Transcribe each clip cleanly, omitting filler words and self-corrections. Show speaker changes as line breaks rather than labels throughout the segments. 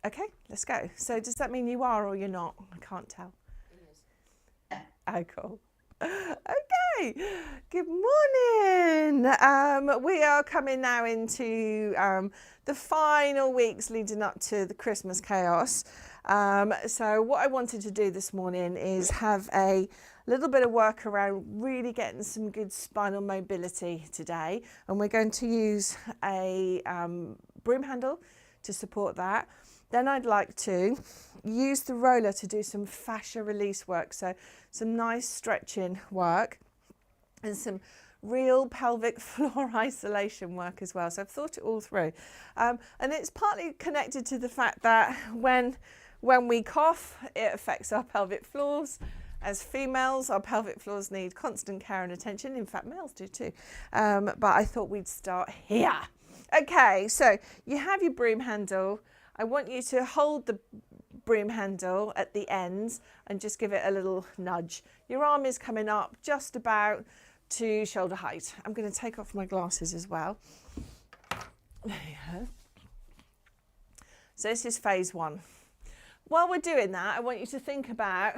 Okay, let's go. So does that mean you are or you're not? I can't tell. Oh, cool. Okay, good morning. We are coming now into the final weeks leading up to the Christmas chaos. So what I wanted to do this morning is have a little bit of work around really getting some good spinal mobility today. And we're going to use a broom handle to support that. Then I'd like to use the roller to do some fascia release work. So some nice stretching work and some real pelvic floor isolation work as well. So I've thought it all through. And it's partly connected to the fact that when we cough, it affects our pelvic floors. As females, our pelvic floors need constant care and attention. In fact, males do too. But I thought we'd start here. Okay, so you have your broom handle. I want you to hold the broom handle at the ends and just give it a little nudge. Your arm is coming up just about to shoulder height. I'm going to take off my glasses as well. There you go. So this is phase one. While we're doing that, I want you to think about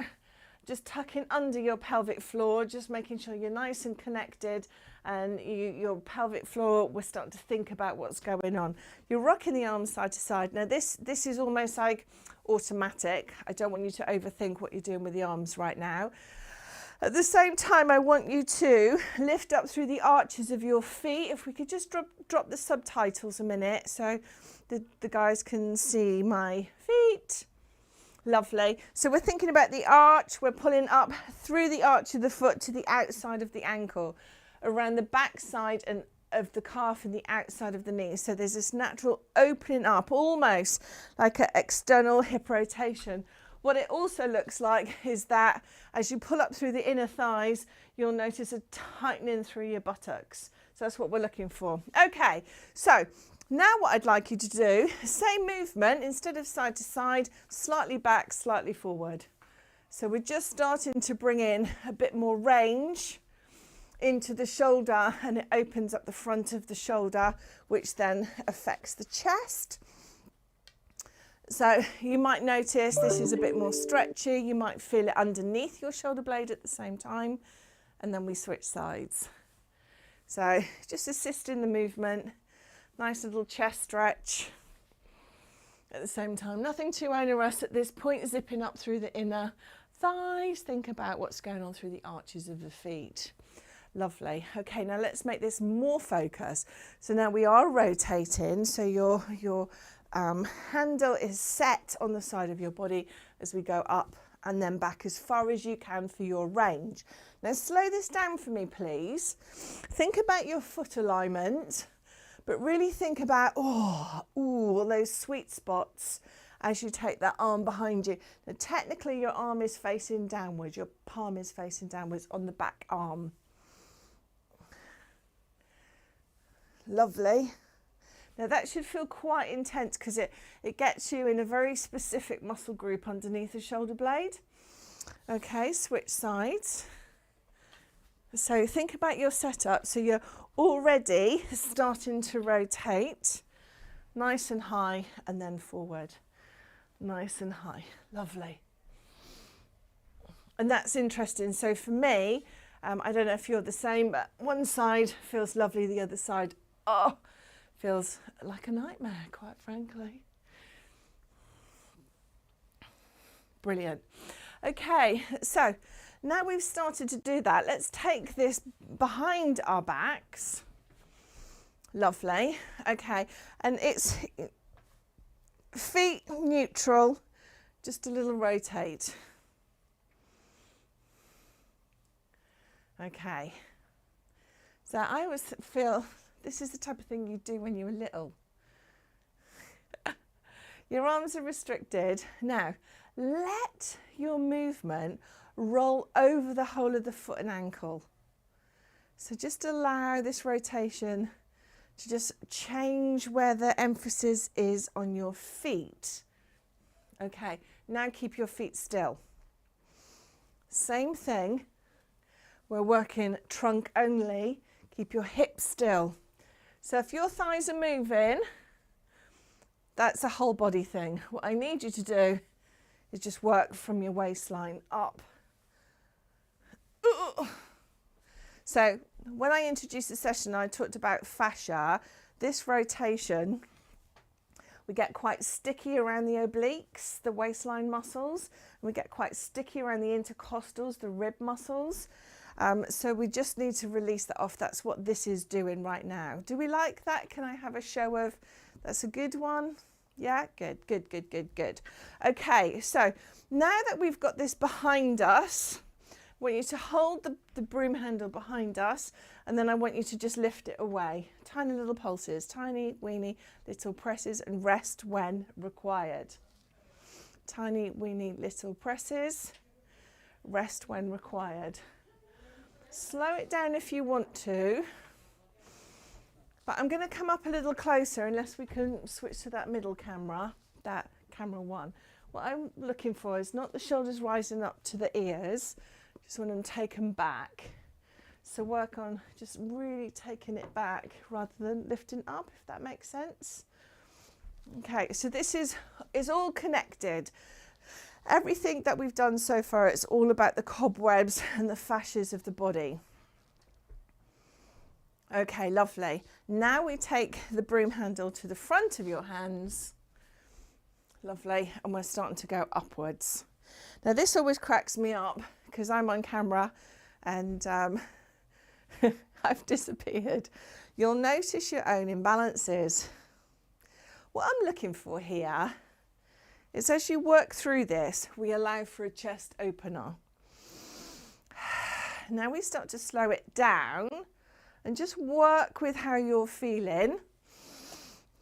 just tucking under your pelvic floor, just making sure you're nice and connected, and your pelvic floor, we're starting to think about what's going on. You're rocking the arms side to side. Now this is almost like automatic. I don't want you to overthink what you're doing with the arms right now. At the same time, I want you to lift up through the arches of your feet. If we could just drop the subtitles a minute so the guys can see my feet. Lovely. So we're thinking about the arch. We're pulling up through the arch of the foot to the outside of the ankle, around the back side and of the calf and the outside of the knee. So there's this natural opening up, almost like an external hip rotation. What it also looks like is that as you pull up through the inner thighs, you'll notice a tightening through your buttocks. So that's what we're looking for. Okay, so now what I'd like you to do, same movement, instead of side to side, slightly back, slightly forward. So we're just starting to bring in a bit more range into the shoulder, and it opens up the front of the shoulder, which then affects the chest. So you might notice this is a bit more stretchy. You might feel it underneath your shoulder blade at the same time, and then we switch sides. So just assisting the movement. Nice little chest stretch at the same time. Nothing too onerous at this point, zipping up through the inner thighs. Think about what's going on through the arches of the feet. Lovely. Okay, now let's make this more focused. So now we are rotating. So your handle is set on the side of your body as we go up and then back as far as you can for your range. Now slow this down for me, please. Think about your foot alignment. But really think about, all those sweet spots as you take that arm behind you. Now, technically, your arm is facing downwards. Your palm is facing downwards on the back arm. Lovely. Now, that should feel quite intense because it gets you in a very specific muscle group underneath the shoulder blade. Okay, switch sides. So think about your setup. So you're already starting to rotate, nice and high, and then forward, nice and high. Lovely. And that's interesting. So for me, I don't know if you're the same, but one side feels lovely, the other side, feels like a nightmare, quite frankly. Brilliant. Okay, so now we've started to do that, let's take this behind our backs. Lovely. Okay, and it's feet neutral, just a little rotate. Okay. So I always feel this is the type of thing you do when you were little. Your arms are restricted. Now, let your movement roll over the whole of the foot and ankle. So just allow this rotation to just change where the emphasis is on your feet. Okay, now keep your feet still. Same thing, we're working trunk only, keep your hips still. So if your thighs are moving, That's a whole body thing. What I need you to do is just work from your waistline up. So when I introduced the session, I talked about fascia. This rotation, we get quite sticky around the obliques, the waistline muscles. And we get quite sticky around the intercostals, the rib muscles. So we just need to release that off. That's what this is doing right now. Do we like that? Can I have a show of, that's a good one? Yeah, good. Okay, so now that we've got this behind us, I want you to hold the broom handle behind us, and then I want you to just lift it away. Tiny little pulses, tiny, weeny little presses, and rest when required. Tiny, weeny little presses, rest when required. Slow it down if you want to, but I'm going to come up a little closer unless we can switch to that middle camera, that camera 1. What I'm looking for is not the shoulders rising up to the ears, just want them taken back. So work on just really taking it back rather than lifting up, if that makes sense. Okay, so this is all connected. Everything that we've done so far, it's all about the cobwebs and the fascias of the body. Okay, lovely. Now we take the broom handle to the front of your hands. Lovely, and we're starting to go upwards. Now this always cracks me up because I'm on camera and I've disappeared. You'll notice your own imbalances. What I'm looking for here is, as you work through this, we allow for a chest opener. Now we start to slow it down and just work with how you're feeling.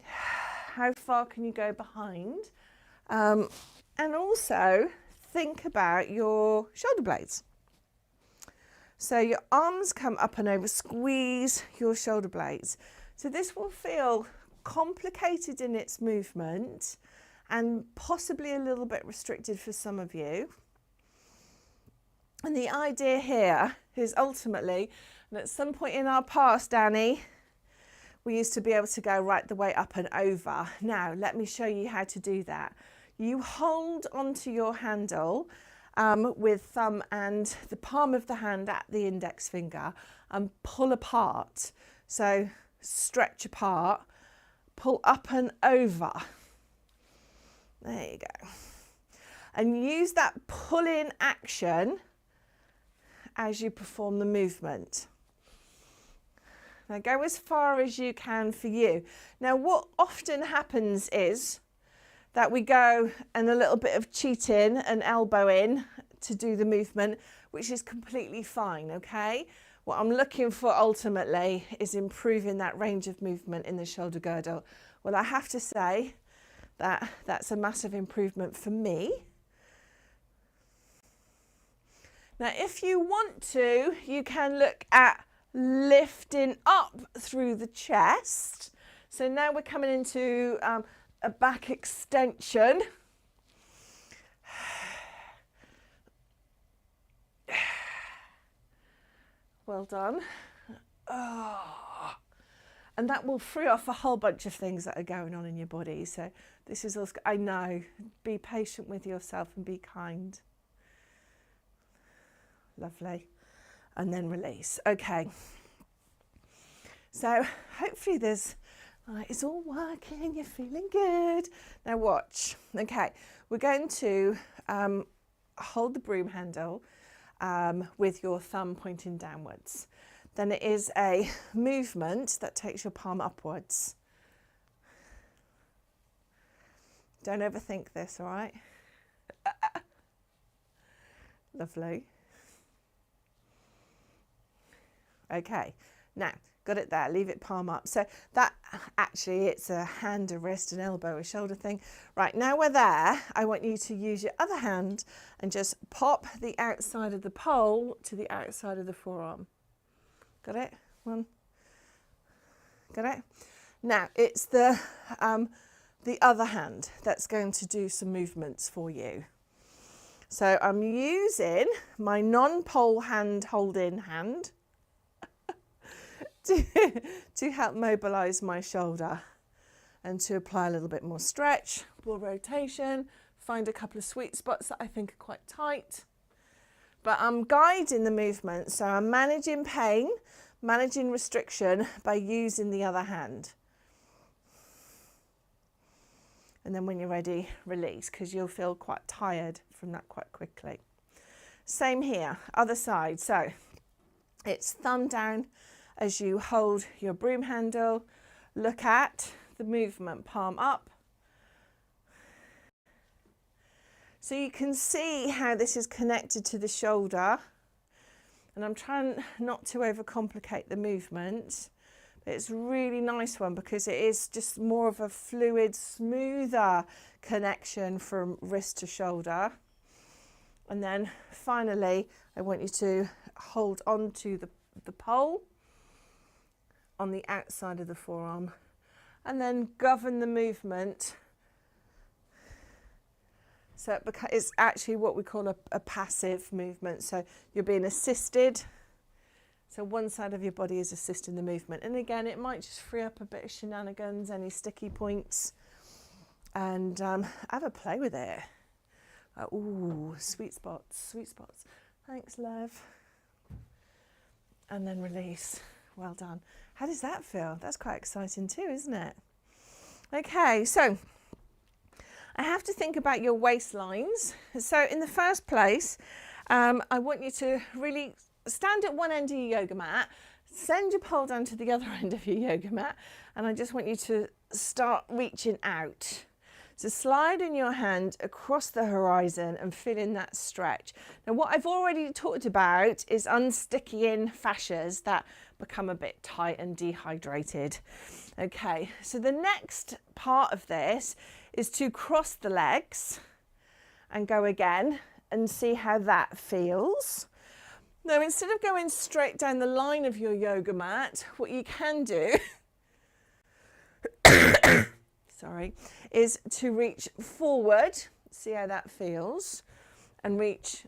How far can you go behind? And also think about your shoulder blades. So your arms come up and over, squeeze your shoulder blades. So this will feel complicated in its movement and possibly a little bit restricted for some of you. And the idea here is ultimately, and at some point in our past, Danny, we used to be able to go right the way up and over. Now, let me show you how to do that. You hold onto your handle with thumb and the palm of the hand at the index finger and pull apart. So stretch apart, pull up and over. There you go. And use that pull-in action as you perform the movement. Now go as far as you can for you. Now what often happens is that we go and a little bit of cheating and elbow in to do the movement, which is completely fine, okay? What I'm looking for ultimately is improving that range of movement in the shoulder girdle. Well, I have to say that that's a massive improvement for me. Now, if you want to, you can look at lifting up through the chest. So now we're coming into a back extension. Well done. Oh. And that will free off a whole bunch of things that are going on in your body. So this is also, I know, be patient with yourself and be kind. Lovely. And then release. Okay. So hopefully there's, it's all working, you're feeling good. Now watch. Okay, we're going to hold the broom handle with your thumb pointing downwards. Then it is a movement that takes your palm upwards. Don't overthink this, all right? Lovely. Okay, now got it there, leave it palm up. So that actually, it's a hand, a wrist, an elbow, a shoulder thing. Right, now we're there, I want you to use your other hand and just pop the outside of the pole to the outside of the forearm. Got it? One. Got it? Now it's the other hand that's going to do some movements for you. So I'm using my non-pole hand holding hand to help mobilize my shoulder. And to apply a little bit more stretch, more rotation, find a couple of sweet spots that I think are quite tight. But I'm guiding the movement, so I'm managing pain, managing restriction by using the other hand. And then when you're ready, release, because you'll feel quite tired from that quite quickly. Same here, other side. So it's thumb down as you hold your broom handle. Look at the movement, palm up. So you can see how this is connected to the shoulder. And I'm trying not to overcomplicate the movement. It's a really nice one because it is just more of a fluid, smoother connection from wrist to shoulder. And then finally, I want you to hold on to the pole on the outside of the forearm and then govern the movement. So it's actually what we call a passive movement. So you're being assisted. So one side of your body is assisting the movement. And again, it might just free up a bit of shenanigans, any sticky points, and have a play with it. Ooh, sweet spots, sweet spots. Thanks, love. And then release. Well done. How does that feel? That's quite exciting too, isn't it? Okay, so I have to think about your waistlines. So in the first place, I want you to really stand at one end of your yoga mat, send your pole down to the other end of your yoga mat, and I just want you to start reaching out. So slide in your hand across the horizon and feeling that stretch. Now what I've already talked about is unsticking fascias that become a bit tight and dehydrated. Okay, so the next part of this is to cross the legs and go again and see how that feels. Now, instead of going straight down the line of your yoga mat, what you can do sorry, is to reach forward, see how that feels, and reach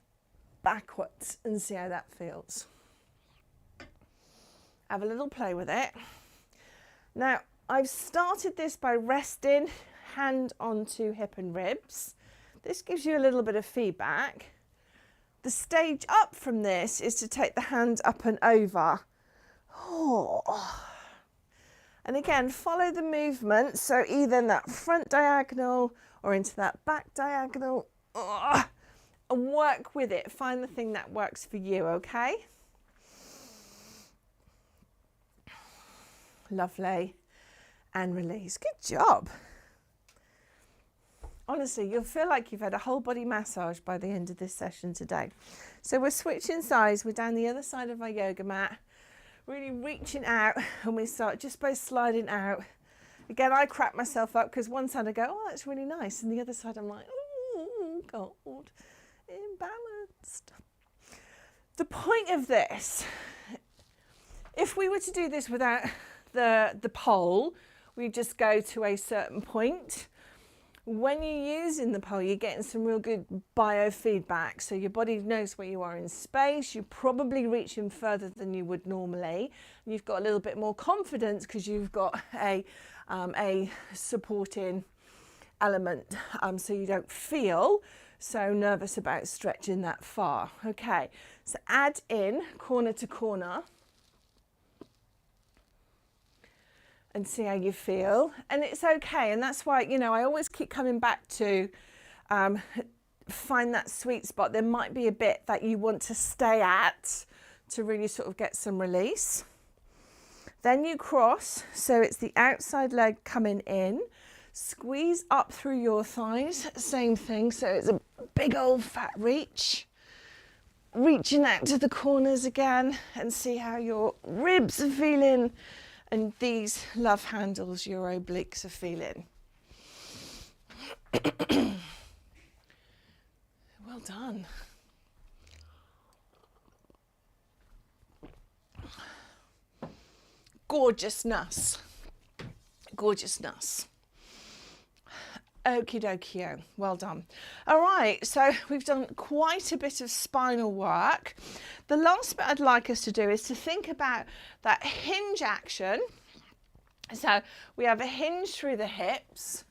backwards and see how that feels. Have a little play with it. Now, I've started this by resting hand onto hip and ribs. This gives you a little bit of feedback. The stage up from this is to take the hand up and over. Oh. And again, follow the movement. So either in that front diagonal or into that back diagonal. Oh. And work with it. Find the thing that works for you, okay? Lovely. And release. Good job. Honestly, you'll feel like you've had a whole body massage by the end of this session today. So we're switching sides. We're down the other side of our yoga mat, really reaching out, and we start just by sliding out. Again, I crack myself up because one side I go, oh, that's really nice. And the other side I'm like, oh, God, imbalanced. The point of this, if we were to do this without the pole, we just go to a certain point. When you're using the pole, you're getting some real good biofeedback. So your body knows where you are in space. You're probably reaching further than you would normally. And you've got a little bit more confidence because you've got a supporting element. So you don't feel so nervous about stretching that far. Okay, so add in corner to corner. And see how you feel. And it's okay. And that's why, you know, I always keep coming back to find that sweet spot. There might be a bit that you want to stay at to really sort of get some release. Then you cross. So it's the outside leg coming in. Squeeze up through your thighs. Same thing. So it's a big old fat reach. Reaching out to the corners again and see how your ribs are feeling. And these love handles, your obliques are feeling. Well done. Gorgeousness. Gorgeousness. Okie dokie, well done. All right, so we've done quite a bit of spinal work. The last bit I'd like us to do is to think about that hinge action So we have a hinge through the hips.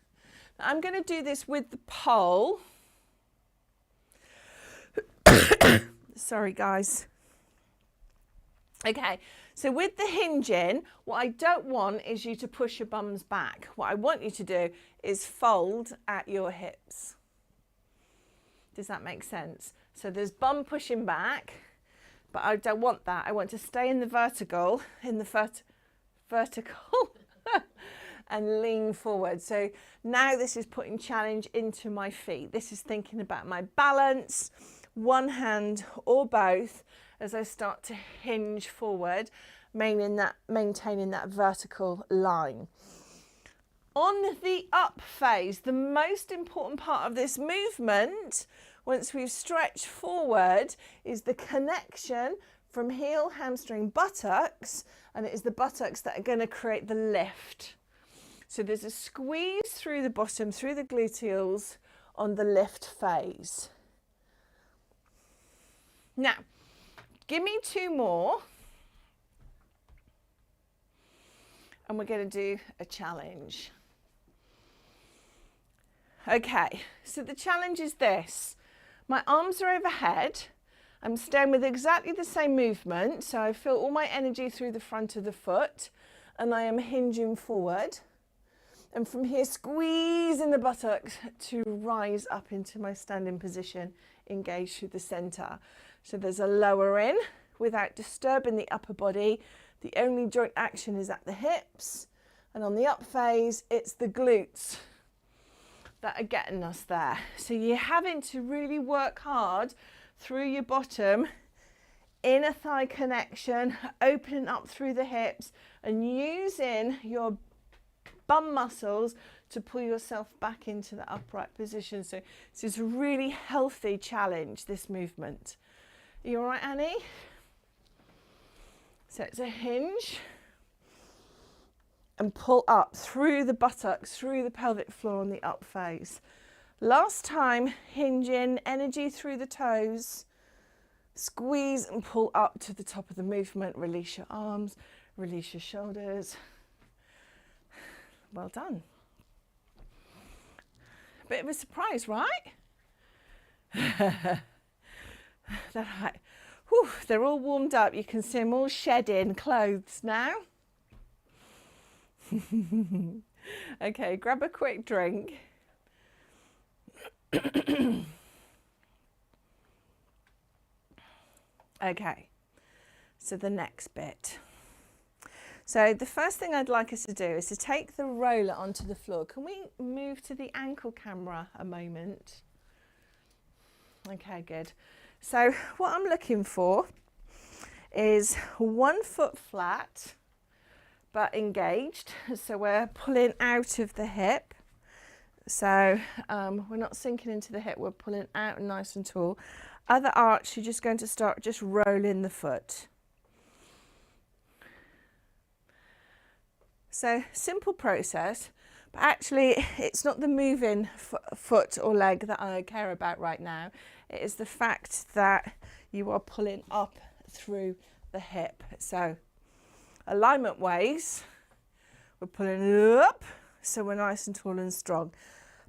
Now I'm going to do this with the pole. Sorry, guys. Okay, so with the hinge in, what I don't want is you to push your bums back. What I want you to do is fold at your hips. Does that make sense? So there's bum pushing back, but I don't want that. I want to stay in the vertical, vertical and lean forward. So now this is putting challenge into my feet. This is thinking about my balance, one hand or both, as I start to hinge forward, maintaining that vertical line. On the up phase, the most important part of this movement, once we've stretched forward, is the connection from heel, hamstring, buttocks, and it is the buttocks that are going to create the lift. So there's a squeeze through the bottom, through the gluteals on the lift phase. Now, give me 2 more. And we're going to do a challenge. Okay, so the challenge is this. My arms are overhead. I'm staying with exactly the same movement. So I feel all my energy through the front of the foot and I am hinging forward. And from here, squeezing the buttocks to rise up into my standing position, engage through the center. So there's a lower in without disturbing the upper body. The only joint action is at the hips. And on the up phase, it's the glutes that are getting us there. So you're having to really work hard through your bottom, inner thigh connection, opening up through the hips and using your bum muscles to pull yourself back into the upright position. So this is a really healthy challenge, this movement. Are you all right, Annie? So it's a hinge and pull up through the buttocks, through the pelvic floor on the up phase. Last time, hinge in, energy through the toes, squeeze and pull up to the top of the movement. Release your arms, release your shoulders. Well done. A bit of a surprise, right? Right. Whew, they're all warmed up. You can see them all shedding clothes now. Okay, grab a quick drink. Okay, so the next bit. So the first thing I'd like us to do is to take the roller onto the floor. Can we move to the ankle camera a moment? Okay, good. So what I'm looking for is 1 foot flat but engaged. So we're pulling out of the hip. So we're not sinking into the hip, we're pulling out nice and tall. Other arch, you're just going to start just rolling the foot. So simple process, but actually it's not the moving foot or leg that I care about right now. It is the fact that you are pulling up through the hip. So alignment ways, we're pulling up, so we're nice and tall and strong.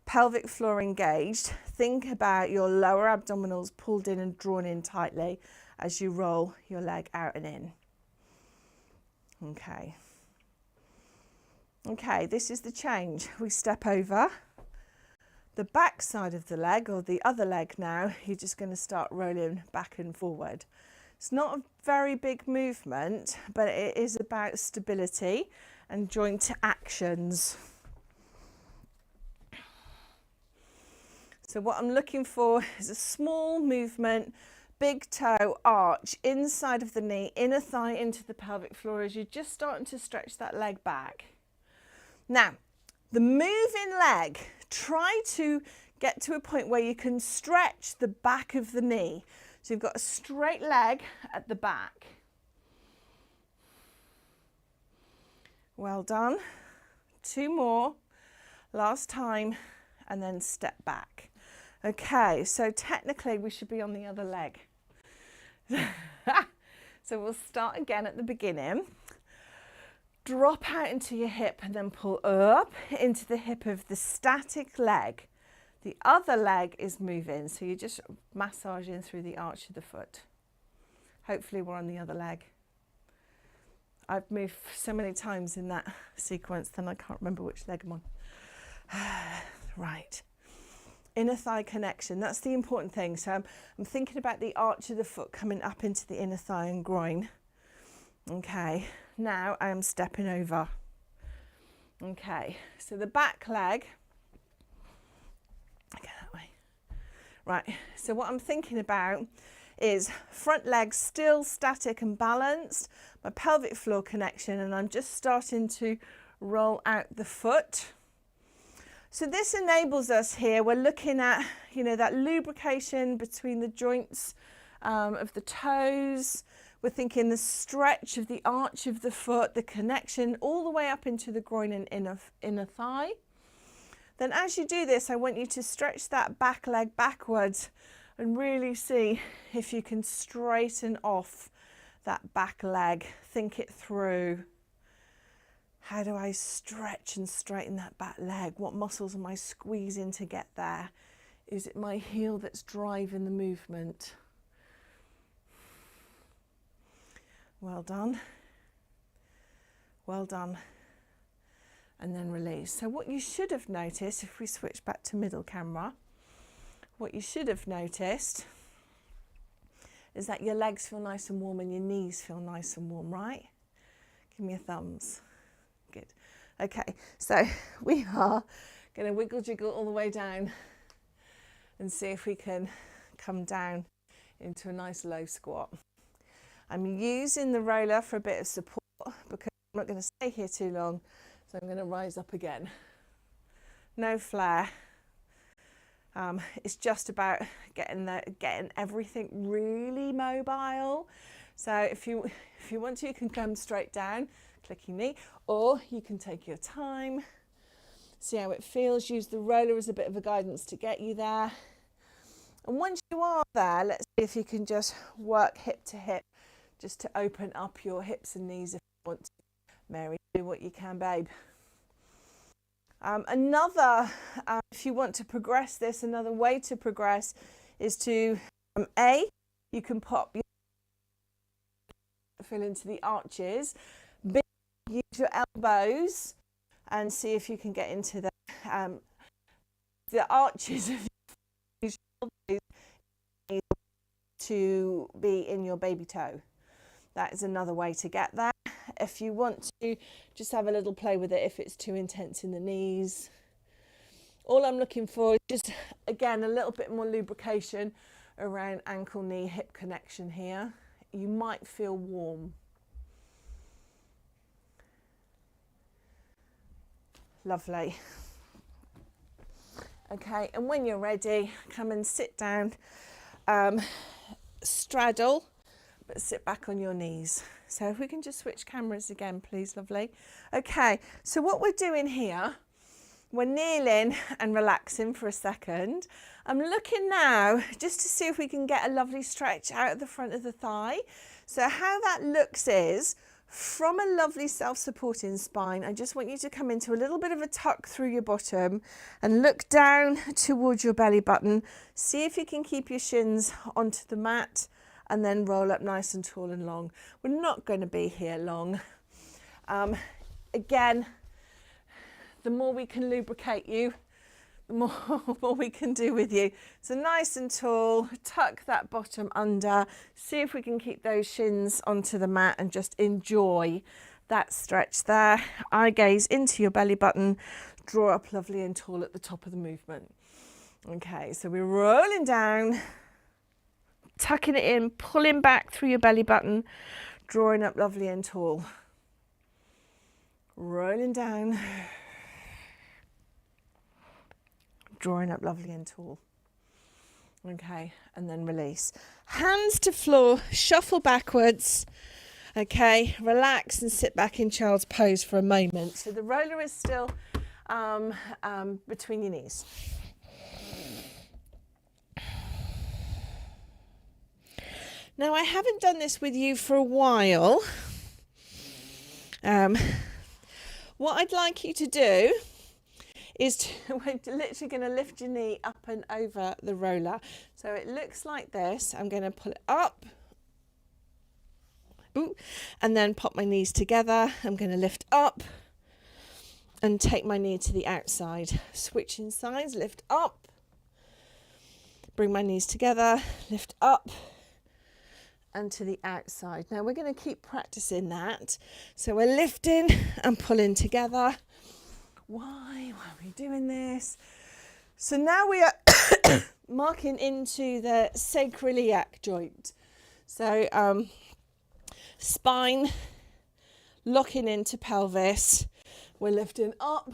Pelvic floor engaged. Think about your lower abdominals pulled in and drawn in tightly as you roll your leg out and in. Okay. Okay, this is the change. We step over the back side of the leg or the other leg now. You're just going to start rolling back and forward. It's not a very big movement, but it is about stability and joint actions. So what I'm looking for is a small movement, big toe arch inside of the knee, inner thigh into the pelvic floor as you're just starting to stretch that leg back. Now, the moving leg, try to get to a point where you can stretch the back of the knee. So you've got a straight leg at the back. Well done. 2 more. Last time, and then step back. Okay, so technically we should be on the other leg. So we'll start again at the beginning. Drop out into your hip and then pull up into the hip of the static leg. The other leg is moving, so you're just massaging through the arch of the foot. Hopefully we're on the other leg. I've moved so many times in that sequence, then I can't remember which leg I'm on. Right. Inner thigh connection, that's the important thing. So I'm thinking about the arch of the foot coming up into the inner thigh and groin. Okay, now I am stepping over. Okay, so the back leg, go that way. Right, so what I'm thinking about is front leg still static and balanced, my pelvic floor connection, and I'm just starting to roll out the foot. So this enables us here, we're looking at, you know, that lubrication between the joints of the toes. We're thinking the stretch of the arch of the foot, the connection all the way up into the groin and inner thigh. Then as you do this, I want you to stretch that back leg backwards and really see if you can straighten off that back leg. Think it through. How do I stretch and straighten that back leg? What muscles am I squeezing to get there? Is it my heel that's driving the movement? Well done. Well done. And then release. So what you should have noticed, if we switch back to middle camera, what you should have noticed is that your legs feel nice and warm and your knees feel nice and warm, right? Give me a thumbs. Good. Okay, so we are going to wiggle jiggle all the way down and see if we can come down into a nice low squat. I'm using the roller for a bit of support because I'm not going to stay here too long, so I'm going to rise up again. No flare. It's just about getting everything really mobile. So if you want to, you can come straight down, click your knee, or you can take your time, see how it feels. Use the roller as a bit of a guidance to get you there. And once you are there, let's see if you can just work hip to hip, just to open up your hips and knees if you want to. Mary, do what you can, babe. If you want to progress this, another way to progress is to, you can pop your fill into the arches. B, use your elbows and see if you can get into the arches of your elbows to be in your baby toe. That is another way to get there. If you want to, just have a little play with it if it's too intense in the knees. All I'm looking for is just, again, a little bit more lubrication around ankle, knee, hip connection here. You might feel warm. Lovely. Okay, and when you're ready, come and sit down, straddle, but sit back on your knees. So if we can just switch cameras again, please, lovely. Okay, so what we're doing here, we're kneeling and relaxing for a second. I'm looking now just to see if we can get a lovely stretch out of the front of the thigh. So how that looks is, from a lovely self-supporting spine, I just want you to come into a little bit of a tuck through your bottom and look down towards your belly button. See if you can keep your shins onto the mat and then roll up nice and tall and long. We're not going to be here long. Again, the more we can lubricate you, the more we can do with you. So nice and tall, tuck that bottom under, see if we can keep those shins onto the mat and just enjoy that stretch there. Eye gaze into your belly button, draw up lovely and tall at the top of the movement. Okay, so we're rolling down, tucking it in, pulling back through your belly button, drawing up lovely and tall. Rolling down, drawing up lovely and tall. Okay, and then release. Hands to floor, shuffle backwards. Okay, relax and sit back in child's pose for a moment. So the roller is still between your knees. Now I haven't done this with you for a while, What I'd like you to do is we're literally going to lift your knee up and over the roller. So it looks like this. I'm going to pull it up. Ooh, and then pop my knees together. I'm going to lift up and take my knee to the outside. Switching sides, lift up. Bring my knees together, lift up and to the outside. Now we're going to keep practicing that. So we're lifting and pulling together. Why are we doing this? So now we are marking into the sacroiliac joint. So spine locking into pelvis. We're lifting up.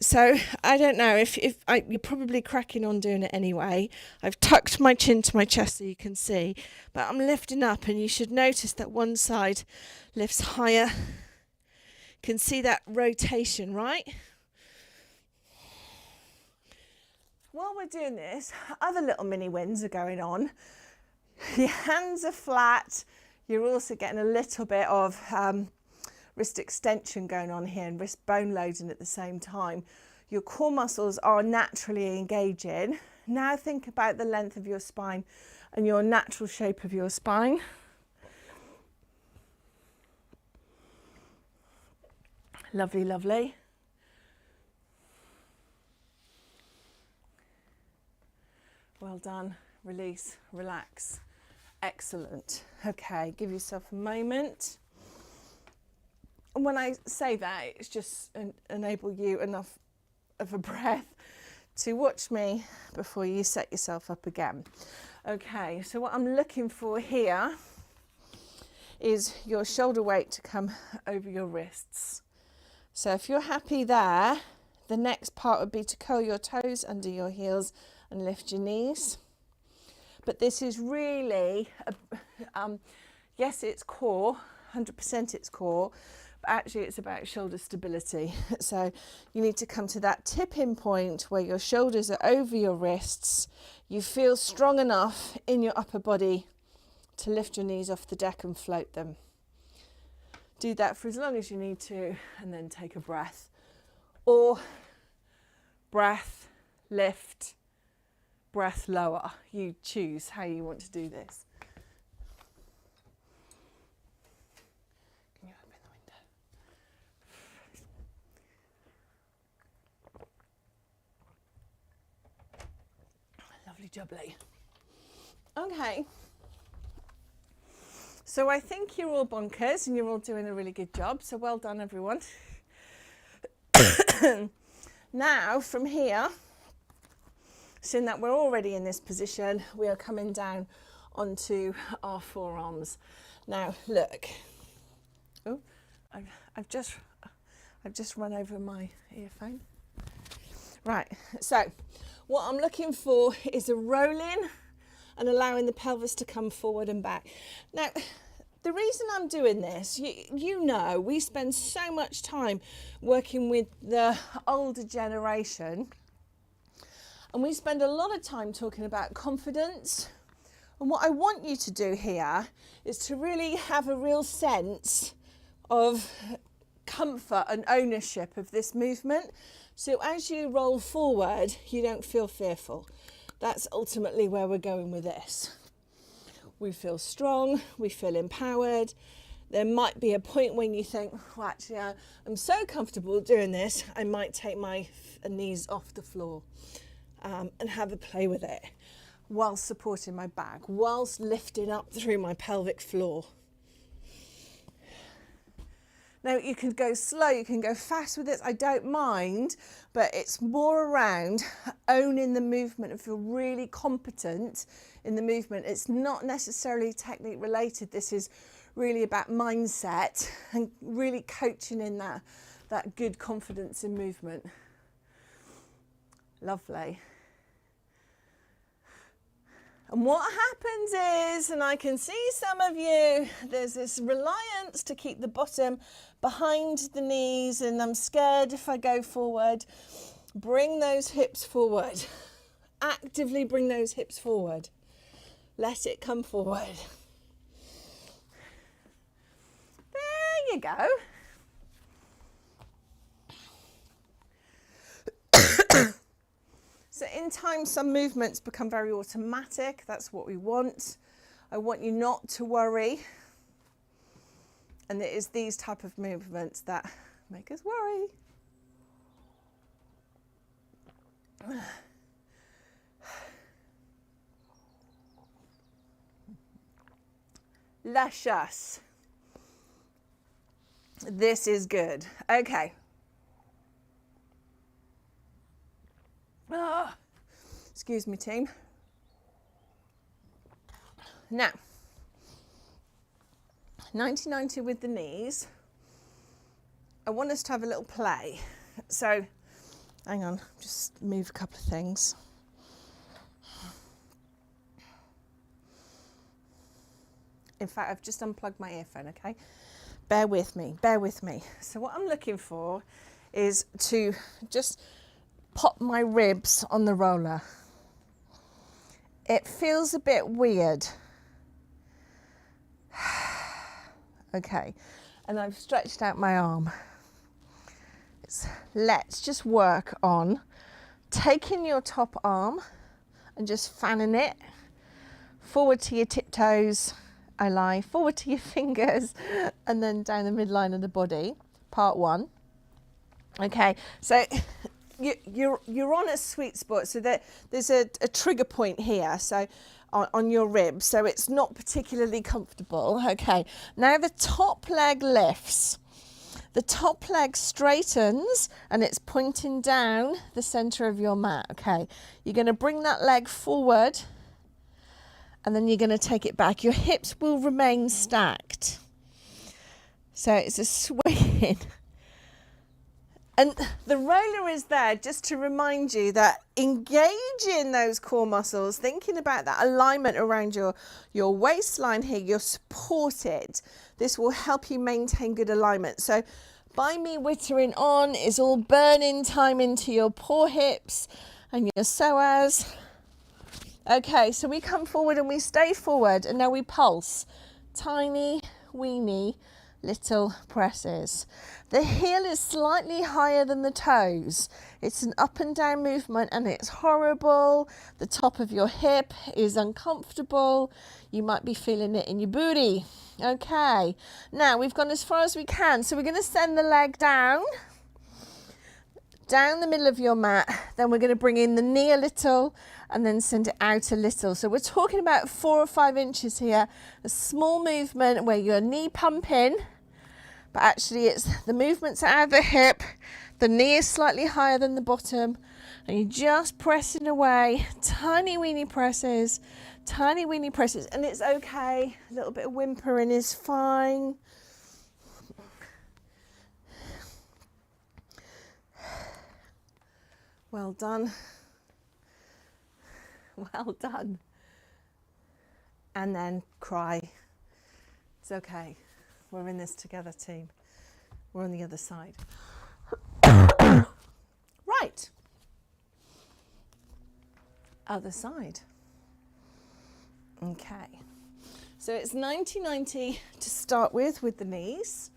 So I don't know if you're probably cracking on doing it anyway. I've tucked my chin to my chest so you can see, but I'm lifting up, and you should notice that one side lifts higher. Can see that rotation, right? While we're doing this, other little mini wins are going on. Your hands are flat. You're also getting a little bit of wrist extension going on here and wrist bone loading at the same time. Your core muscles are naturally engaging. Now think about the length of your spine and your natural shape of your spine. Lovely, lovely. Well done. Release, relax. Excellent. Okay, give yourself a moment. And when I say that, it's just enable you enough of a breath to watch me before you set yourself up again. Okay, so what I'm looking for here is your shoulder weight to come over your wrists. So if you're happy there, the next part would be to curl your toes under your heels and lift your knees. But this is really, yes, it's core, 100% it's core, but actually it's about shoulder stability. So you need to come to that tipping point where your shoulders are over your wrists. You feel strong enough in your upper body to lift your knees off the deck and float them. Do that for as long as you need to, and then take a breath. Or breath, lift, breath, lower. You choose how you want to do this. Can you open the window? Lovely jubbly. Okay. So I think you're all bonkers and you're all doing a really good job. So well done, everyone. Now from here, seeing that we're already in this position, we are coming down onto our forearms. Now look, oh, I've just run over my earphone. Right, so what I'm looking for is a rolling and allowing the pelvis to come forward and back. Now, the reason I'm doing this, you know, we spend so much time working with the older generation, and we spend a lot of time talking about confidence. And what I want you to do here is to really have a real sense of comfort and ownership of this movement. So as you roll forward, you don't feel fearful. That's ultimately where we're going with this. We feel strong, we feel empowered. There might be a point when you think, well, actually, I'm so comfortable doing this, I might take my knees off the floor and have a play with it whilst supporting my back, whilst lifting up through my pelvic floor. Now, you can go slow, you can go fast with this, I don't mind, but it's more around owning the movement and feel really competent in the movement. It's not necessarily technique related. This is really about mindset and really coaching in that good confidence in movement. Lovely. And what happens is, and I can see some of you, there's this reliance to keep the bottom behind the knees, and I'm scared if I go forward. Bring those hips forward. Actively bring those hips forward. Let it come forward. There you go. in time, some movements become very automatic. That's what we want. I want you not to worry. And it is these type of movements that make us worry. Luscious. This is good. Okay. Oh, excuse me, team. Now, 90-90 with the knees. I want us to have a little play. So, hang on, just move a couple of things. In fact, I've just unplugged my earphone, okay? Bear with me, bear with me. So what I'm looking for is to just pop my ribs on the roller. It feels a bit weird. Okay, and I've stretched out my arm. Let's just work on taking your top arm and just fanning it forward to your tiptoes. I lie forward to your fingers and then down the midline of the body. Part one. Okay, so you're on a sweet spot, so that there's a trigger point here. So on your ribs, so it's not particularly comfortable. Okay, now the top leg lifts. The top leg straightens and it's pointing down the center of your mat. Okay, you're going to bring that leg forward and then you're going to take it back. Your hips will remain stacked. So it's a swing. And the roller is there just to remind you that engaging those core muscles, thinking about that alignment around your waistline here, you're supported. This will help you maintain good alignment. So by me whittering on is all burning time into your poor hips and your psoas. Okay, so we come forward and we stay forward and now we pulse. Tiny, weeny, little presses. The heel is slightly higher than the toes. It's an up and down movement and it's horrible. The top of your hip is uncomfortable. You might be feeling it in your booty. Okay, now we've gone as far as we can. So we're going to send the leg down the middle of your mat. Then we're going to bring in the knee a little and then send it out a little. So we're talking about 4 or 5 inches here. A small movement where your knee pumping, but actually it's the movement's out of the hip, the knee is slightly higher than the bottom, and you're just pressing away, tiny weeny presses, and it's okay. A little bit of whimpering is fine. Well done. Well done. And then cry. It's okay. We're in this together, team. We're on the other side. Right. Other side. Okay. So it's 90-90 to start with the knees.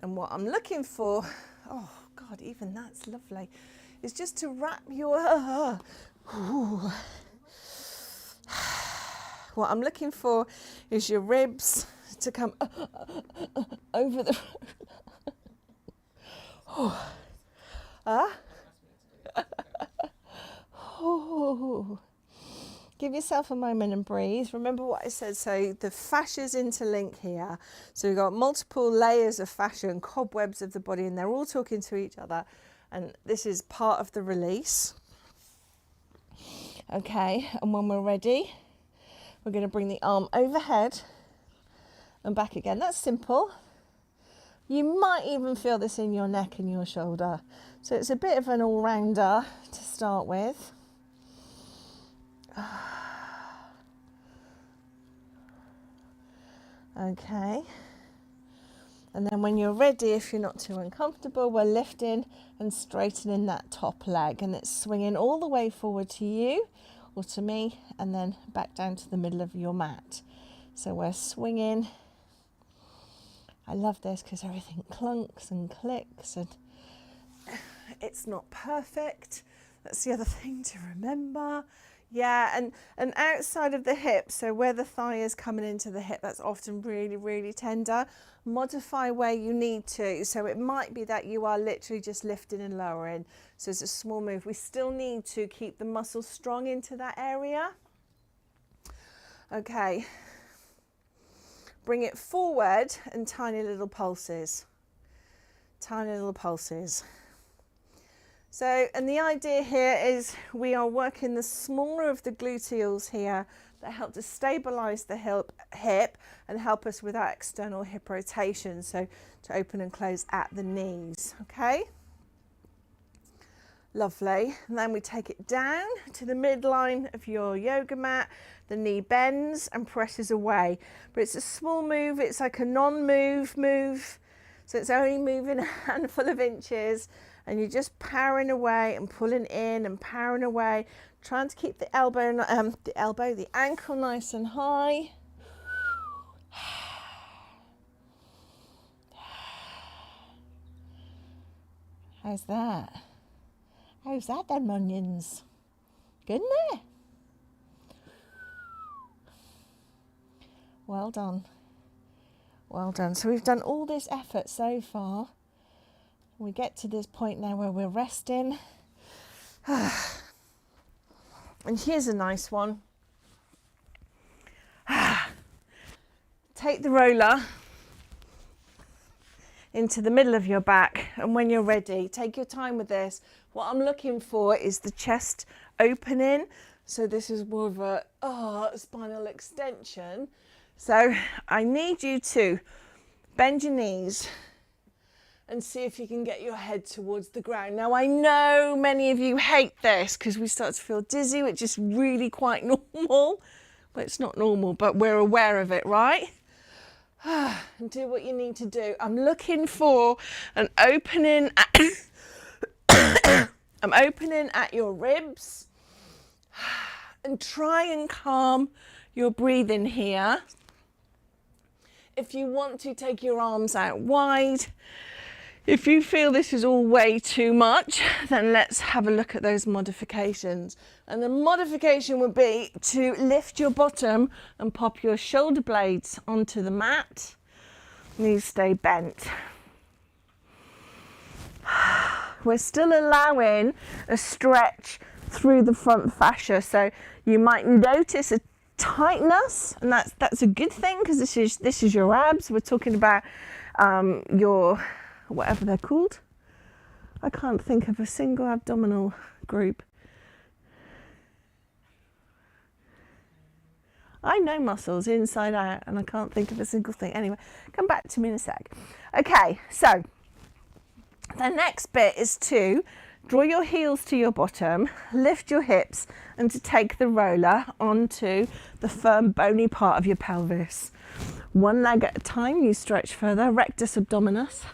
And what I'm looking for, oh God, even that's lovely, is just to wrap your, what I'm looking for is your ribs to come over the Give yourself a moment and breathe. Remember what I said, so the fascias interlink here. So we've got multiple layers of fascia and cobwebs of the body and they're all talking to each other. And this is part of the release. Okay, and when we're ready, we're going to bring the arm overhead and back again. That's simple. You might even feel this in your neck and your shoulder. So it's a bit of an all-rounder to start with. Okay. And then when you're ready, if you're not too uncomfortable, we're lifting and straightening that top leg. And it's swinging all the way forward to you or to me and then back down to the middle of your mat. So we're swinging. I love this because everything clunks and clicks and it's not perfect. That's the other thing to remember. Yeah, and outside of the hip, so where the thigh is coming into the hip, that's often really, really tender. Modify where you need to. So it might be that you are literally just lifting and lowering. So it's a small move. We still need to keep the muscle strong into that area. Okay. Bring it forward and tiny little pulses. Tiny little pulses. So, and the idea here is we are working the smaller of the gluteals here that help to stabilize the hip and help us with our external hip rotation. So to open and close at the knees, okay? Lovely. And then we take it down to the midline of your yoga mat. The knee bends and presses away. But it's a small move. It's like a non-move move. So it's only moving a handful of inches. And you're just powering away and pulling in and powering away, trying to keep the the ankle nice and high. How's that? How's that, them onions? Good, isn't it? Well done. Well done. So we've done all this effort so far. We get to this point now where we're resting. And here's a nice one. Take the roller into the middle of your back, and when you're ready, take your time with this. What I'm looking for is the chest opening. So this is more of a spinal extension. So I need you to bend your knees and see if you can get your head towards the ground. Now, I know many of you hate this because we start to feel dizzy, which is really quite normal. Well, it's not normal, but we're aware of it, right? And do what you need to do. I'm looking for an opening I'm opening at your ribs, and try and calm your breathing here. If you want to, take your arms out wide. If you feel this is all way too much, then let's have a look at those modifications. And the modification would be to lift your bottom and pop your shoulder blades onto the mat. Knees stay bent. We're still allowing a stretch through the front fascia, so you might notice a tightness, and that's a good thing because this is your abs. We're talking about your whatever they're called. I can't think of a single abdominal group. I know muscles inside out and I can't think of a single thing. Anyway, come back to me in a sec. Okay, so the next bit is to draw your heels to your bottom, lift your hips, and to take the roller onto the firm bony part of your pelvis. One leg at a time, you stretch further, rectus abdominis.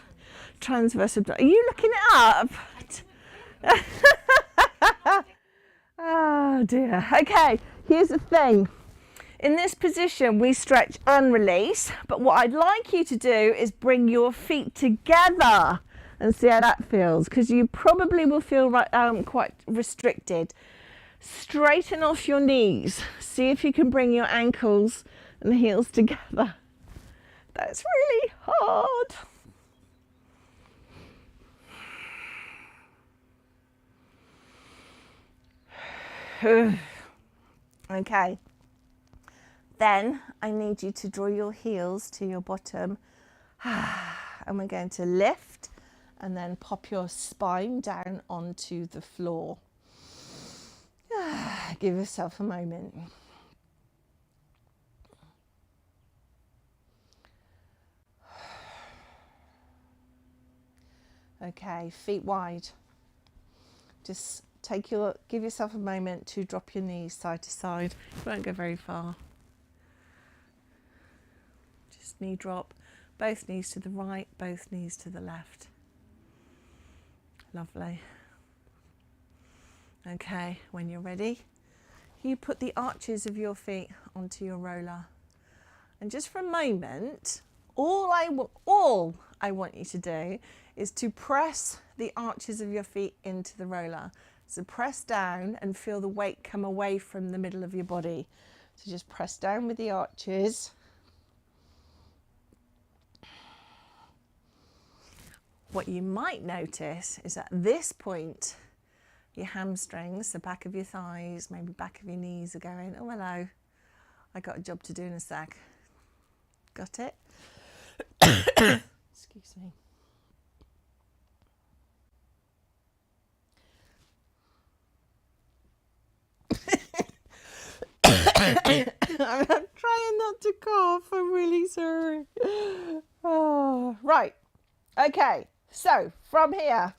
Transverse abdominis. Are you looking it up? Oh dear. Okay, here's the thing. In this position, we stretch and release, but what I'd like you to do is bring your feet together and see how that feels, because you probably will feel quite restricted. Straighten off your knees. See if you can bring your ankles and heels together. That's really hard. Okay, then I need you to draw your heels to your bottom, and we're going to lift and then pop your spine down onto the floor. Give yourself a moment. Okay, feet wide. Just give yourself a moment to drop your knees side to side. You won't go very far. Just knee drop, both knees to the right, both knees to the left. Lovely. Okay, when you're ready, you put the arches of your feet onto your roller. And just for a moment, all I want you to do is to press the arches of your feet into the roller. So press down and feel the weight come away from the middle of your body. So just press down with the arches. What you might notice is at this point, your hamstrings, the back of your thighs, maybe back of your knees are going, oh, hello, I got a job to do in a sec. Got it? Excuse me. I'm trying not to cough. I'm really sorry. Oh, right. Okay. So from here,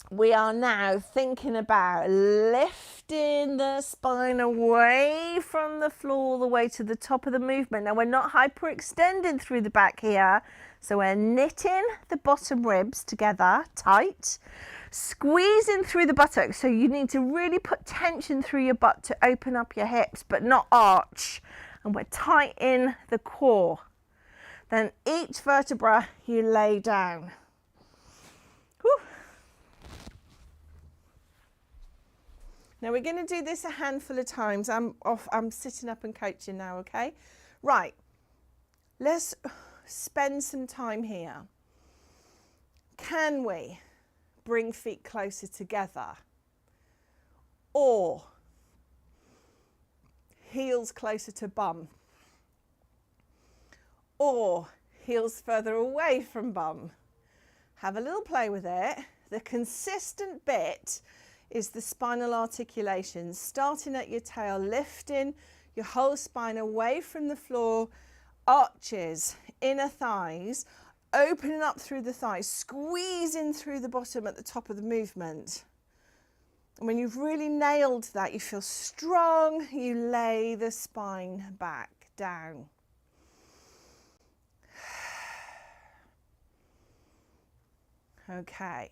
we are now thinking about lifting the spine away from the floor all the way to the top of the movement. Now we're not hyperextending through the back here. So we're knitting the bottom ribs together tight, squeezing through the buttocks. So you need to really put tension through your butt to open up your hips, but not arch. And we're tight in the core. Then each vertebra you lay down. Whew. Now we're going to do this a handful of times. I'm sitting up and coaching now, okay? Right. Let's spend some time here. Can we bring feet closer together? Or heels closer to bum? Or heels further away from bum? Have a little play with it. The consistent bit is the spinal articulations, starting at your tail, lifting your whole spine away from the floor, arches, inner thighs, opening up through the thighs, squeezing through the bottom at the top of the movement. And when you've really nailed that, you feel strong, you lay the spine back down. Okay.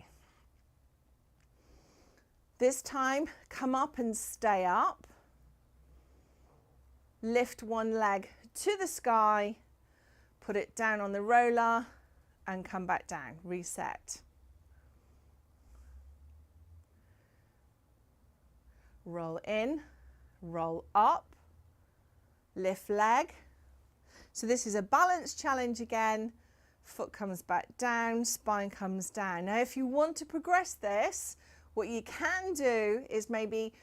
This time, come up and stay up. Lift one leg to the sky, put it down on the roller and come back down. Reset. Roll in, roll up, lift leg. So this is a balance challenge again. Foot comes back down, spine comes down. Now if you want to progress this, what you can do is maybe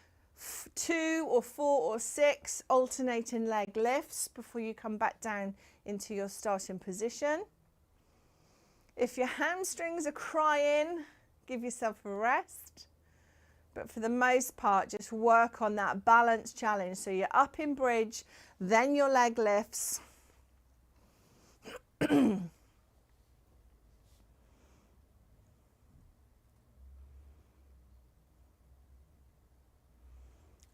2 or 4 or 6 alternating leg lifts before you come back down into your starting position. If your hamstrings are crying, give yourself a rest. But for the most part, just work on that balance challenge. So you're up in bridge, then your leg lifts.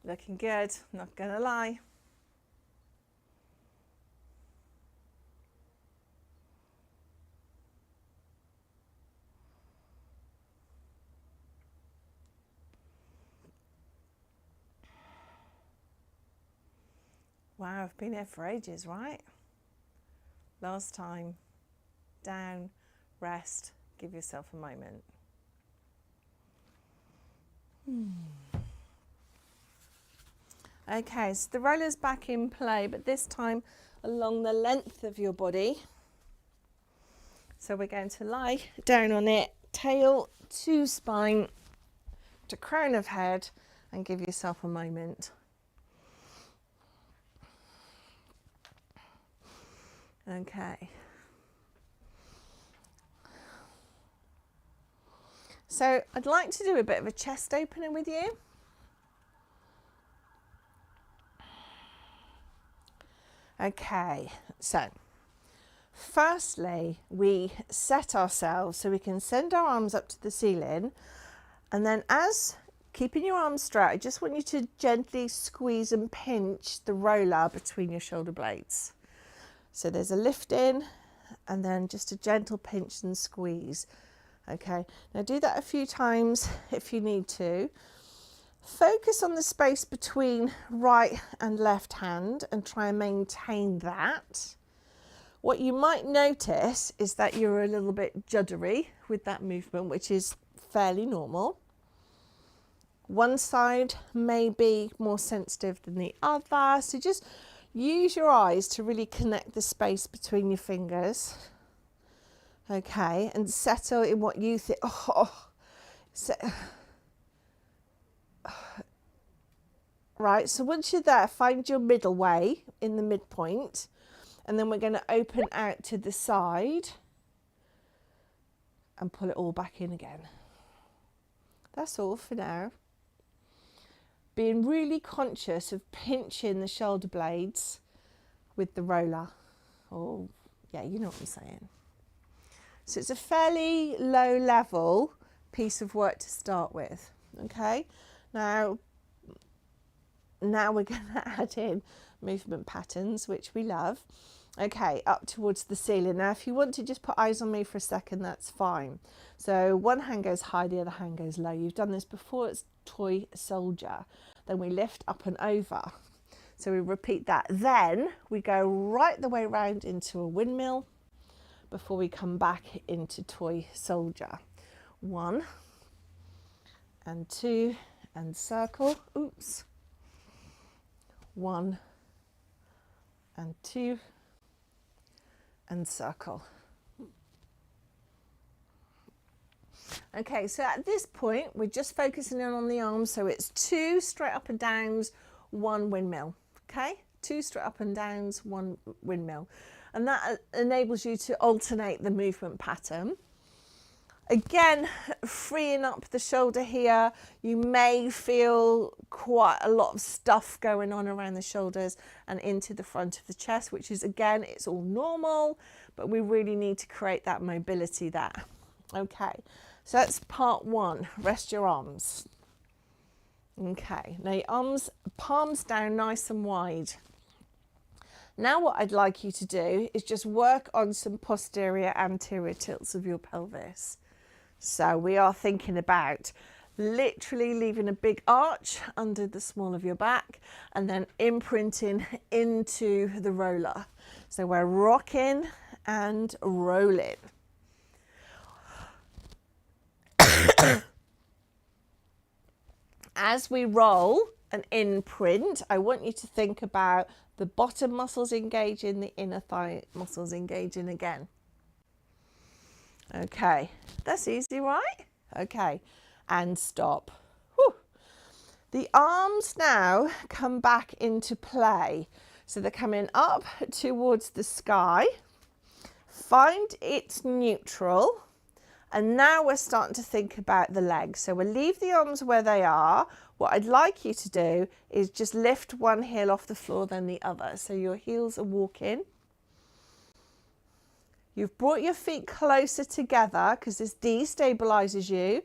Looking good, not gonna lie. Wow, I've been here for ages, right? Last time, down, rest, give yourself a moment. Okay, so the roller's back in play, but this time along the length of your body. So we're going to lie down on it, tail to spine to crown of head, and give yourself a moment. Okay. So I'd like to do a bit of a chest opener with you. Okay, so firstly, we set ourselves so we can send our arms up to the ceiling, and then as keeping your arms straight, I just want you to gently squeeze and pinch the roller between your shoulder blades. So there's a lift in and then just a gentle pinch and squeeze. Okay, now do that a few times if you need to. Focus on the space between right and left hand and try and maintain that. What you might notice is that you're a little bit juddery with that movement, which is fairly normal. One side may be more sensitive than the other. So just use your eyes to really connect the space between your fingers. Okay, and settle in what you think. Right, so once you're there, find your middle way in the midpoint, and then we're going to open out to the side and pull it all back in again. That's all for now. Being really conscious of pinching the shoulder blades with the roller. Oh, yeah, you know what I'm saying. So it's a fairly low level piece of work to start with. Okay, now we're going to add in movement patterns, which we love. Okay, up towards the ceiling. Now, if you want to just put eyes on me for a second, that's fine. So one hand goes high, the other hand goes low. You've done this before, it's toy soldier. Then we lift up and over. So we repeat that. Then we go right the way round into a windmill before we come back into toy soldier. 1 and 2 and circle. Oops. 1 and 2 and circle. Okay, so at this point we're just focusing in on the arms, so it's 2 straight up and downs, 1 windmill. Okay, 2 straight up and downs, 1 windmill, and that enables you to alternate the movement pattern. Again, freeing up the shoulder here. You may feel quite a lot of stuff going on around the shoulders and into the front of the chest, which is, again, it's all normal, but we really need to create that mobility there. Okay, so that's part 1. Rest your arms. Okay, now your arms, palms down nice and wide. Now what I'd like you to do is just work on some posterior anterior tilts of your pelvis. So we are thinking about literally leaving a big arch under the small of your back and then imprinting into the roller. So we're rocking and rolling. As we roll and imprint, I want you to think about the bottom muscles engaging, the inner thigh muscles engaging again. Okay, that's easy, right? Okay, and stop. Whew. The arms now come back into play. So they're coming up towards the sky. Find its neutral. And now we're starting to think about the legs. So we'll leave the arms where they are. What I'd like you to do is just lift one heel off the floor, then the other. So your heels are walking. You've brought your feet closer together because this destabilizes you.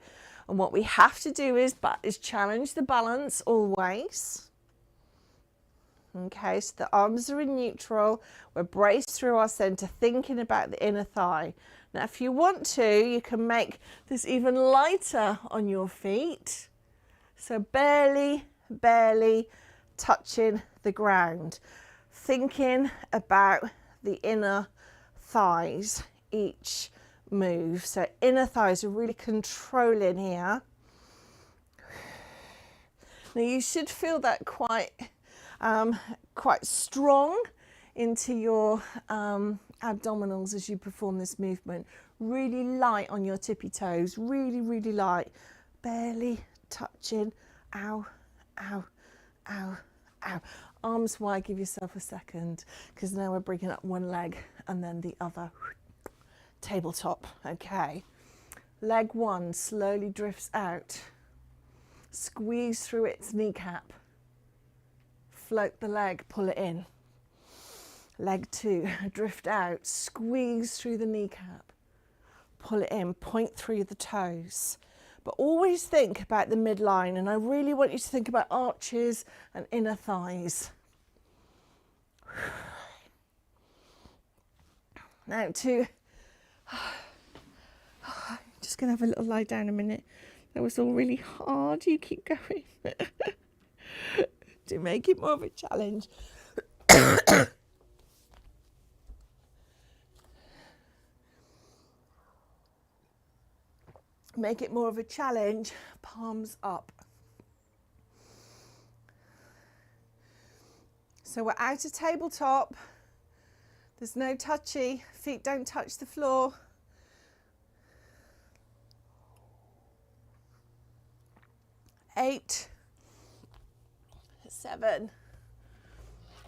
And what we have to do is challenge the balance always. Okay, so the arms are in neutral. We're braced through our center, thinking about the inner thigh. Now, if you want to, you can make this even lighter on your feet. So barely touching the ground. Thinking about the inner thighs each move. So inner thighs are really controlling here. Now you should feel that quite strong into your abdominals as you perform this movement. Really light on your tippy toes, really light, barely touching. Ow, ow, ow, ow. Arms wide, give yourself a second, because now we're bringing up one leg and then the other. Tabletop. Okay, leg 1 slowly drifts out. Squeeze through its kneecap. Float the leg, pull it in. Leg 2, drift out, squeeze through the kneecap, pull it in, point through the toes. But always think about the midline, and I really want you to think about arches and inner thighs. Now just going to have a little lie down a minute. That was all really hard. You keep going. To make it more of a challenge. Make it more of a challenge. Palms up. So we're out of tabletop. There's no touchy. Feet don't touch the floor. Eight, 7,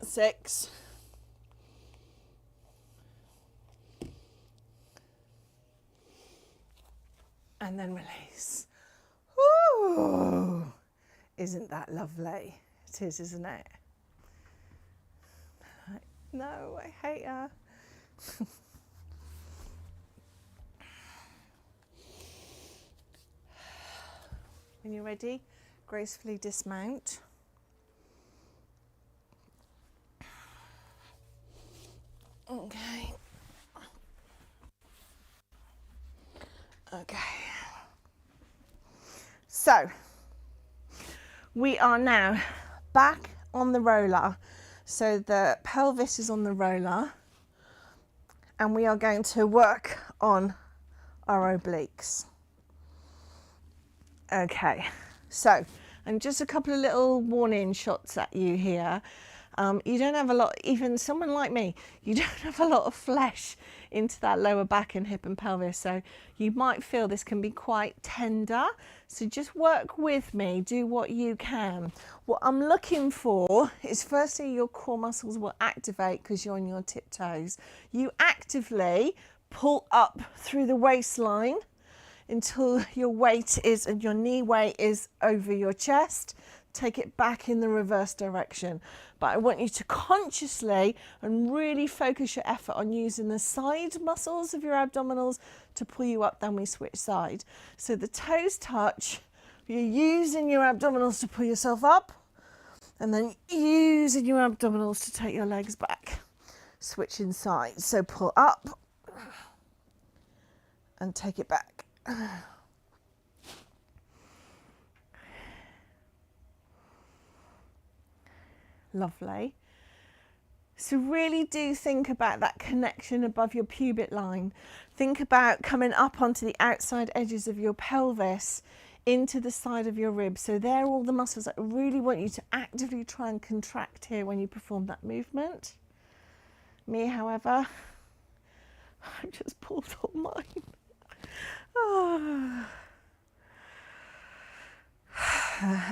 6, and then release. Ooh, isn't that lovely? It is, isn't it? No, I hate her. When you're ready, gracefully dismount. Okay. Okay. So, we are now back on the roller. So the pelvis is on the roller and we are going to work on our obliques. Okay, so, and just a couple of little warning shots at you here. You don't have a lot, even someone like me, you don't have a lot of flesh into that lower back and hip and pelvis. So you might feel this can be quite tender. So just work with me, do what you can. What I'm looking for is firstly your core muscles will activate because you're on your tiptoes. You actively pull up through the waistline until your weight is, and your knee weight is over your chest. Take it back in the reverse direction. But I want you to consciously and really focus your effort on using the side muscles of your abdominals to pull you up, then we switch side. So the toes touch, you're using your abdominals to pull yourself up, and then using your abdominals to take your legs back. Switching sides. So pull up and take it back. Lovely. So really do think about that connection above your pubic line. Think about coming up onto the outside edges of your pelvis into the side of your ribs. So they're all the muscles that I really want you to actively try and contract here when you perform that movement. Me, however, I just pulled on mine. Oh.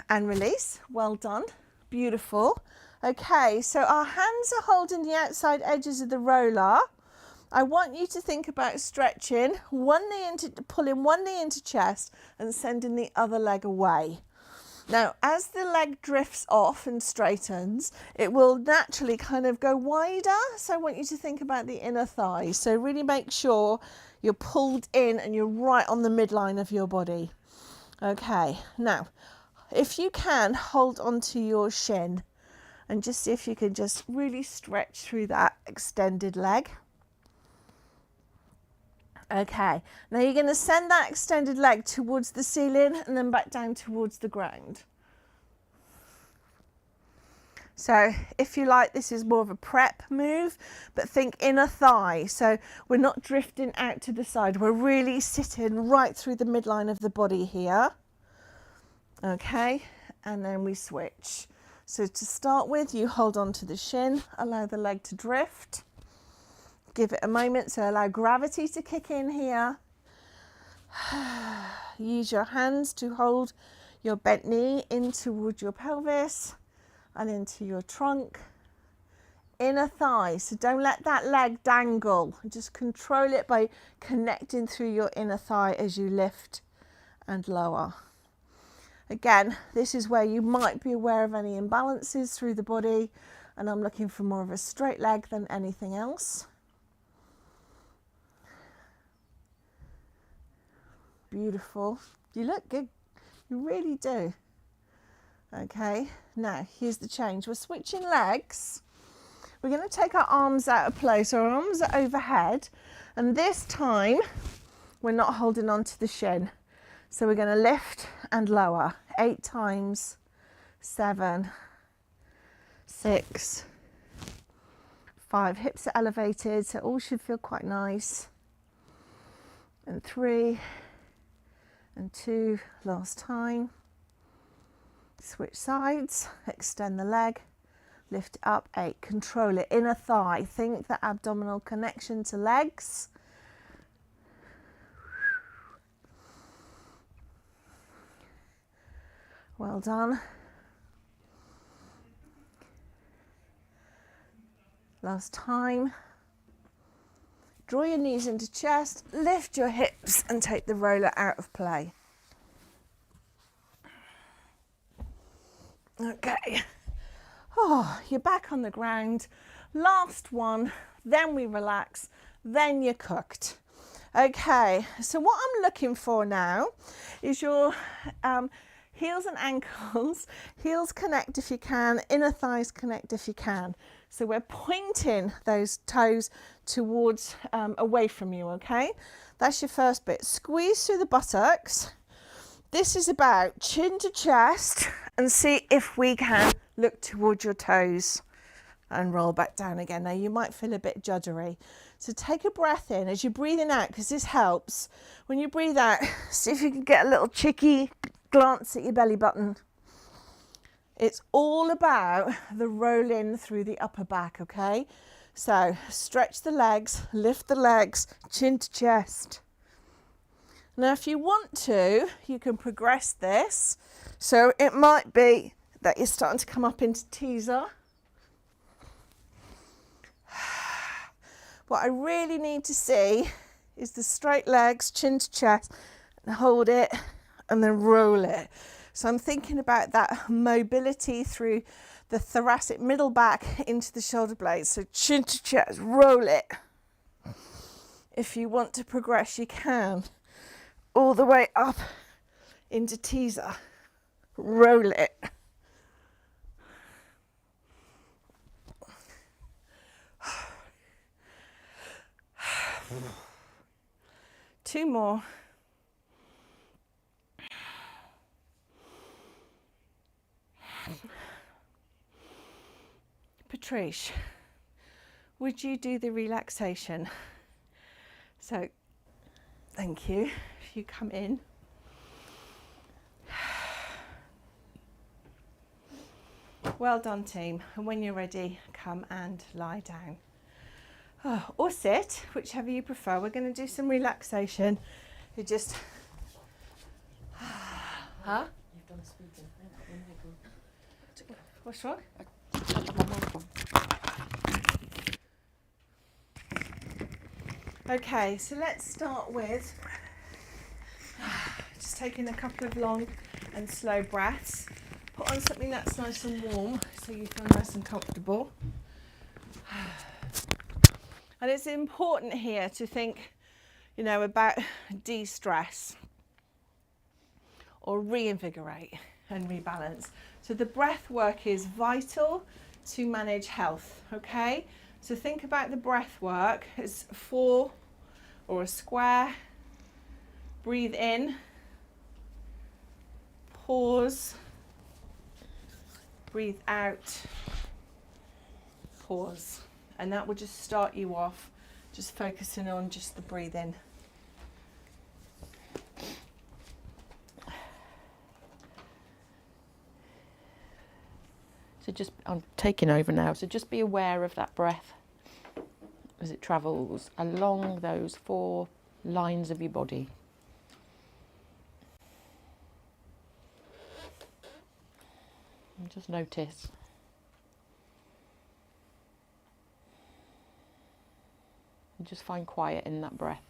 And release. Well done. Beautiful. Okay, so our hands are holding the outside edges of the roller. I want you to think about stretching, pulling one knee into chest and sending the other leg away. Now, as the leg drifts off and straightens, it will naturally kind of go wider. So I want you to think about the inner thigh. So really make sure you're pulled in and you're right on the midline of your body. Okay, now, if you can, hold onto your shin and just see if you can just really stretch through that extended leg. Okay, now you're going to send that extended leg towards the ceiling and then back down towards the ground. So if you like, this is more of a prep move, but think inner thigh. So we're not drifting out to the side, we're really sitting right through the midline of the body here. Okay, and then we switch. So to start with, you hold on to the shin, allow the leg to drift. Give it a moment, so allow gravity to kick in here. Use your hands to hold your bent knee in towards your pelvis and into your trunk. Inner thigh, so don't let that leg dangle. Just control it by connecting through your inner thigh as you lift and lower. Again, this is where you might be aware of any imbalances through the body, and I'm looking for more of a straight leg than anything else. Beautiful. You look good. You really do. Okay, now here's the change. We're switching legs. We're going to take our arms out of place. Our arms are overhead, and this time we're not holding on to the shin. So we're going to lift and lower 8 times, 7, 6, 5. Hips are elevated, so all should feel quite nice. And 3, and 2, last time. Switch sides, extend the leg, lift it up, 8, control it, inner thigh, think the abdominal connection to legs. Well done. Last time. Draw your knees into chest, lift your hips and take the roller out of play. Okay. Oh, you're back on the ground. Last one, then we relax, then you're cooked. Okay, so what I'm looking for now is your heels and ankles. Heels connect if you can, inner thighs connect if you can. So we're pointing those toes towards, away from you, okay? That's your first bit. Squeeze through the buttocks. This is about chin to chest, and see if we can look towards your toes and roll back down again. Now you might feel a bit juddery. So take a breath in as you're breathing out, because this helps. When you breathe out, see if you can get a little cheeky glance at your belly button. It's all about the rolling through the upper back, okay? So stretch the legs, lift the legs, chin to chest. Now if you want to, you can progress this. So it might be that you're starting to come up into teaser. What I really need to see is the straight legs, chin to chest, and hold it and then roll it. So I'm thinking about that mobility through the thoracic middle back into the shoulder blades. So chin to chest, roll it. If you want to progress, you can. All the way up into teaser. Roll it. Two more. Patrice, would you do the relaxation? So, thank you. If you come in. Well done, team. And when you're ready, come and lie down. Oh, or sit, whichever you prefer. We're going to do some relaxation. You just... Huh?
You've done speaking.
What's wrong? Okay, so let's start with just taking a couple of long and slow breaths. Put on something that's nice and warm so you feel nice and comfortable. And it's important here to think, you know, about de-stress or reinvigorate and rebalance. So the breath work is vital to manage health, okay? So think about the breath work as 4 or a square. Breathe in, pause, breathe out, pause. And that will just start you off, just focusing on just the breathing.
So just, I'm taking over now, so just be aware of that breath as it travels along those 4 lines of your body. And just notice. And just find quiet in that breath.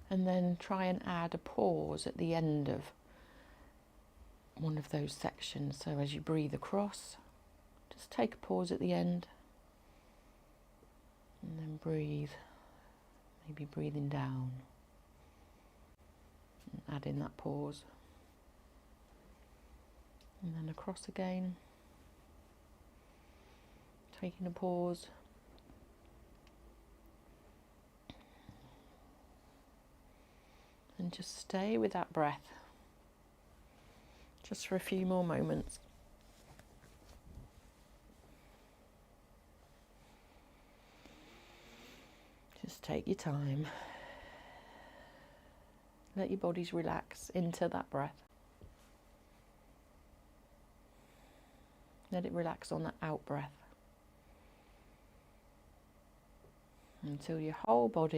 And then try and add a pause at the end of one of those sections. So as you breathe across, just take a pause at the end. And then breathe, maybe breathing down. And add in that pause. And then across again. Taking a pause. And just stay with that breath, just for a few more moments. Just take your time. Let your bodies relax into that breath. Let it relax on that out breath until your whole body